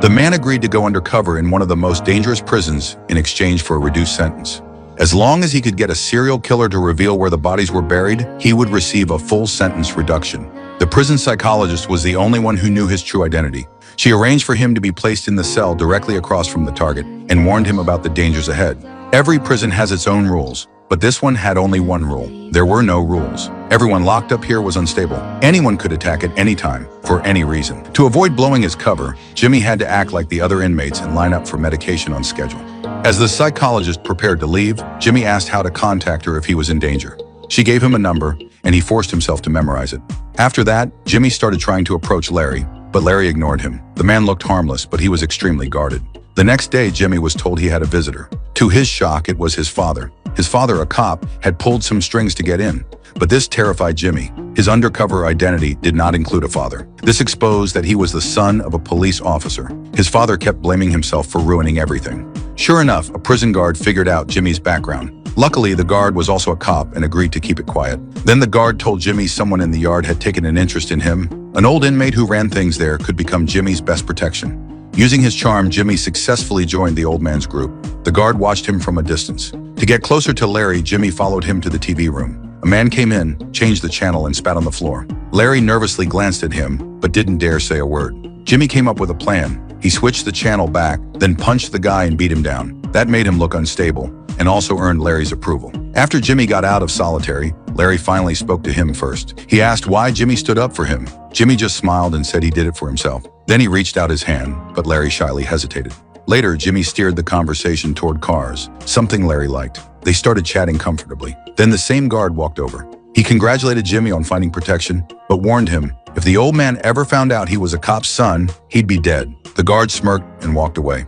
The man agreed to go undercover in one of the most dangerous prisons in exchange for a reduced sentence. As long as he could get a serial killer to reveal where the bodies were buried, he would receive a full sentence reduction. The prison psychologist was the only one who knew his true identity. She arranged for him to be placed in the cell directly across from the target and warned him about the dangers ahead. Every prison has its own rules, but this one had only one rule. There were no rules. Everyone locked up here was unstable. Anyone could attack at any time, for any reason. To avoid blowing his cover, Jimmy had to act like the other inmates and line up for medication on schedule. As the psychologist prepared to leave, Jimmy asked how to contact her if he was in danger. She gave him a number, and he forced himself to memorize it. After that, Jimmy started trying to approach Larry, but Larry ignored him. The man looked harmless, but he was extremely guarded. The next day, Jimmy was told he had a visitor. To his shock, it was his father. His father, a cop, had pulled some strings to get in, but this terrified Jimmy. His undercover identity did not include a father. This exposed that he was the son of a police officer. His father kept blaming himself for ruining everything. Sure enough, a prison guard figured out Jimmy's background. Luckily, the guard was also a cop and agreed to keep it quiet. Then the guard told Jimmy someone in the yard had taken an interest in him. An old inmate who ran things there could become Jimmy's best protection. Using his charm, Jimmy successfully joined the old man's group. The guard watched him from a distance. To get closer to Larry, Jimmy followed him to the TV room. A man came in, changed the channel, and spat on the floor. Larry nervously glanced at him, but didn't dare say a word. Jimmy came up with a plan. He switched the channel back, then punched the guy and beat him down. That made him look unstable, and also earned Larry's approval. After Jimmy got out of solitary, Larry finally spoke to him first. He asked why Jimmy stood up for him. Jimmy just smiled and said he did it for himself. Then he reached out his hand, but Larry shyly hesitated. Later, Jimmy steered the conversation toward cars, something Larry liked. They started chatting comfortably. Then the same guard walked over. He congratulated Jimmy on finding protection, but warned him if the old man ever found out he was a cop's son, he'd be dead. The guard smirked and walked away.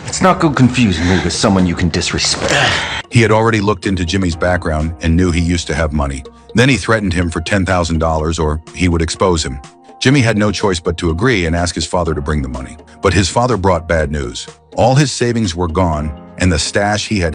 It's not good confusing me with someone you can disrespect. He had already looked into Jimmy's background and knew he used to have money. Then he threatened him for $10,000 or he would expose him. Jimmy had no choice but to agree and ask his father to bring the money. But his father brought bad news. All his savings were gone, and the stash he had